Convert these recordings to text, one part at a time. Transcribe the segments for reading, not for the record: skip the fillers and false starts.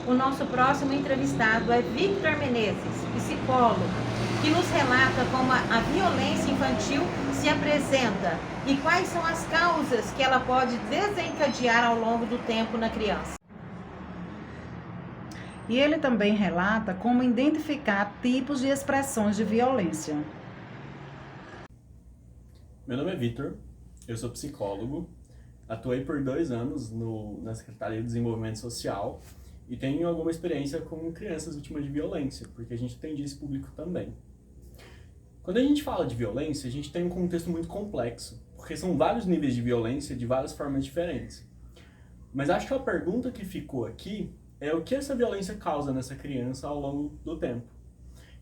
O nosso próximo entrevistado é Victor Menezes, psicólogo, que nos relata como a violência infantil se apresenta e quais são as causas que ela pode desencadear ao longo do tempo na criança. E ele também relata como identificar tipos de expressões de violência. Meu nome é Victor, eu sou psicólogo, atuei por 2 anos na Secretaria de Desenvolvimento Social e tenho alguma experiência com crianças vítimas de violência, porque a gente atende esse público também. Quando a gente fala de violência, a gente tem um contexto muito complexo, porque são vários níveis de violência de várias formas diferentes. Mas acho que a pergunta que ficou aqui é o que essa violência causa nessa criança ao longo do tempo.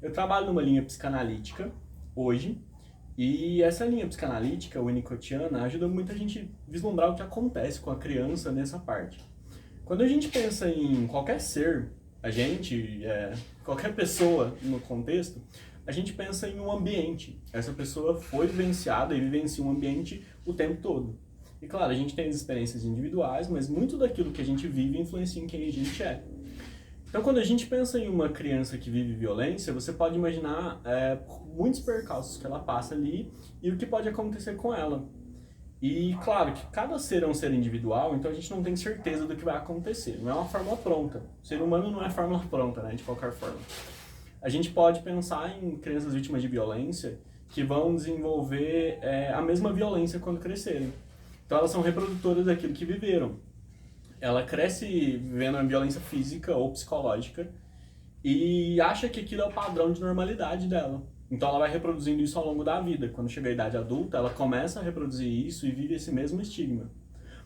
Eu trabalho numa linha psicanalítica hoje, e essa linha psicanalítica, winnicottiana, ajuda muita gente a vislumbrar o que acontece com a criança nessa parte. Quando a gente pensa em qualquer ser, qualquer pessoa no contexto, a gente pensa em um ambiente. Essa pessoa foi vivenciada e vivencia um ambiente o tempo todo. E claro, a gente tem as experiências individuais, mas muito daquilo que a gente vive influencia em quem a gente é. Então, quando a gente pensa em uma criança que vive violência, você pode imaginar muitos percalços que ela passa ali e o que pode acontecer com ela. E, claro, que cada ser é um ser individual, então a gente não tem certeza do que vai acontecer. Não é uma fórmula pronta. O ser humano não é fórmula pronta, né, de qualquer forma. A gente pode pensar em crianças vítimas de violência que vão desenvolver a mesma violência quando crescerem. Então, elas são reprodutoras daquilo que viveram. Ela cresce vivendo uma violência física ou psicológica e acha que aquilo é o padrão de normalidade dela. Então ela vai reproduzindo isso ao longo da vida. Quando chega a idade adulta, ela começa a reproduzir isso e vive esse mesmo estigma.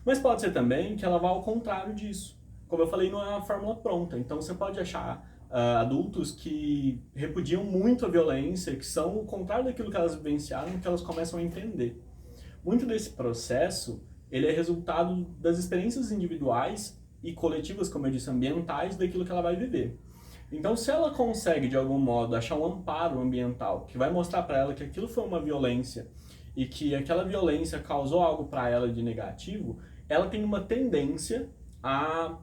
Mas pode ser também que ela vá ao contrário disso. Como eu falei, não é uma fórmula pronta. Então você pode achar adultos que repudiam muito a violência, que são o contrário daquilo que elas vivenciaram, que elas começam a entender. Muito desse processo ele é resultado das experiências individuais e coletivas, como eu disse, ambientais, daquilo que ela vai viver. Então, se ela consegue, de algum modo, achar um amparo ambiental que vai mostrar para ela que aquilo foi uma violência e que aquela violência causou algo para ela de negativo, ela tem uma tendência a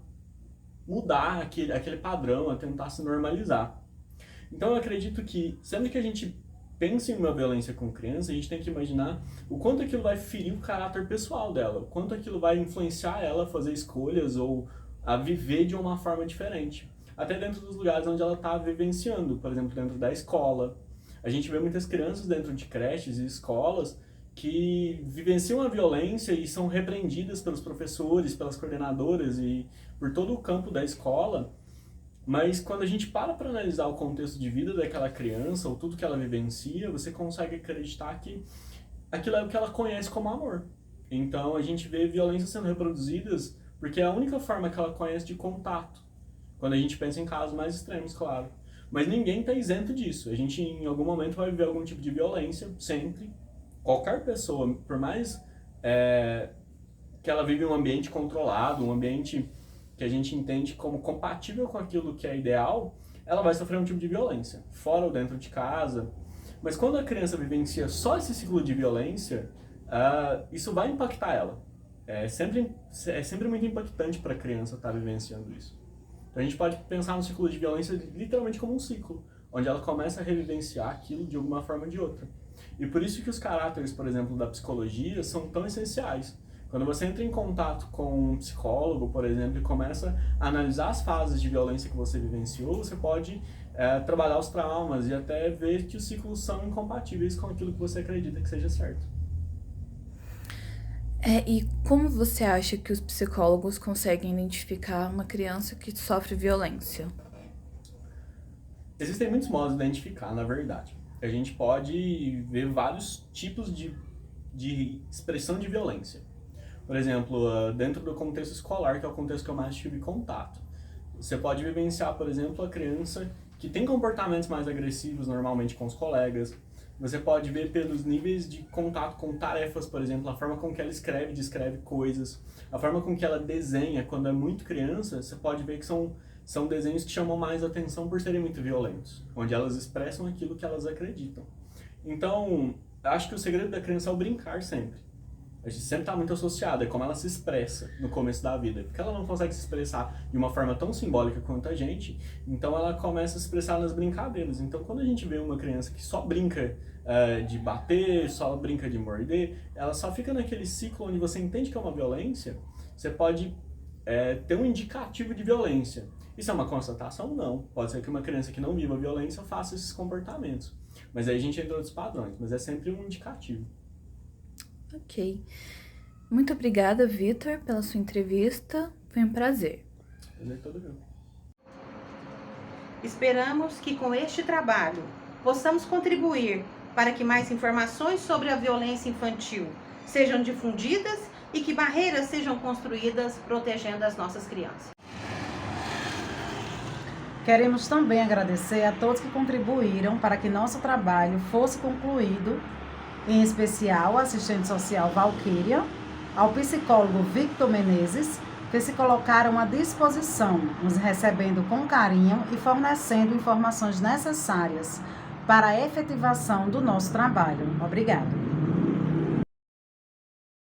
mudar aquele padrão, a tentar se normalizar. Então, eu acredito que sempre que a gente pensa em uma violência com criança, a gente tem que imaginar o quanto aquilo vai ferir o caráter pessoal dela, o quanto aquilo vai influenciar ela a fazer escolhas ou a viver de uma forma diferente. Até dentro dos lugares onde ela está vivenciando, por exemplo, dentro da escola. A gente vê muitas crianças dentro de creches e escolas que vivenciam a violência e são repreendidas pelos professores, pelas coordenadoras e por todo o campo da escola. Mas quando a gente para analisar o contexto de vida daquela criança, ou tudo que ela vivencia, você consegue acreditar que aquilo é o que ela conhece como amor. Então a gente vê violências sendo reproduzidas porque é a única forma que ela conhece de contato. Quando a gente pensa em casos mais extremos, claro. Mas ninguém está isento disso. A gente em algum momento vai viver algum tipo de violência, sempre. Qualquer pessoa, por mais que ela vive em um ambiente controlado, um ambiente que a gente entende como compatível com aquilo que é ideal, ela vai sofrer um tipo de violência, fora ou dentro de casa. Mas quando a criança vivencia só esse ciclo de violência, isso vai impactar ela. É sempre muito impactante para a criança estar vivenciando isso. Então a gente pode pensar no ciclo de violência literalmente como um ciclo, onde ela começa a revivenciar aquilo de alguma forma ou de outra. E por isso que os caráteres, por exemplo, da psicologia são tão essenciais. Quando você entra em contato com um psicólogo, por exemplo, e começa a analisar as fases de violência que você vivenciou, você pode trabalhar os traumas e até ver que os ciclos são incompatíveis com aquilo que você acredita que seja certo. E como você acha que os psicólogos conseguem identificar uma criança que sofre violência? Existem muitos modos de identificar, na verdade. A gente pode ver vários tipos de expressão de violência. Por exemplo, dentro do contexto escolar, que é o contexto que eu mais tive contato. Você pode vivenciar, por exemplo, a criança que tem comportamentos mais agressivos normalmente com os colegas. Você pode ver pelos níveis de contato com tarefas, por exemplo, a forma com que ela escreve, descreve coisas, a forma com que ela desenha. Quando é muito criança, você pode ver que são desenhos que chamam mais atenção por serem muito violentos, onde elas expressam aquilo que elas acreditam. Então, acho que o segredo da criança é o brincar sempre. a gente sempre está muito associada, é como ela se expressa no começo da vida. Porque ela não consegue se expressar de uma forma tão simbólica quanto a gente, então ela começa a se expressar nas brincadeiras. Então quando a gente vê uma criança que só brinca de bater, só brinca de morder, ela só fica naquele ciclo onde você entende que é uma violência, você pode ter um indicativo de violência. Isso é uma constatação? Não. Pode ser que uma criança que não viva violência faça esses comportamentos. Mas aí a gente entra em outros padrões, mas é sempre um indicativo. Ok. Muito obrigada, Vitor, pela sua entrevista. Foi um prazer. Prazer todo meu. Esperamos que com este trabalho possamos contribuir para que mais informações sobre a violência infantil sejam difundidas e que barreiras sejam construídas protegendo as nossas crianças. Queremos também agradecer a todos que contribuíram para que nosso trabalho fosse concluído, em especial a assistente social Valquíria, ao psicólogo Victor Menezes, que se colocaram à disposição, nos recebendo com carinho e fornecendo informações necessárias para a efetivação do nosso trabalho. Obrigada.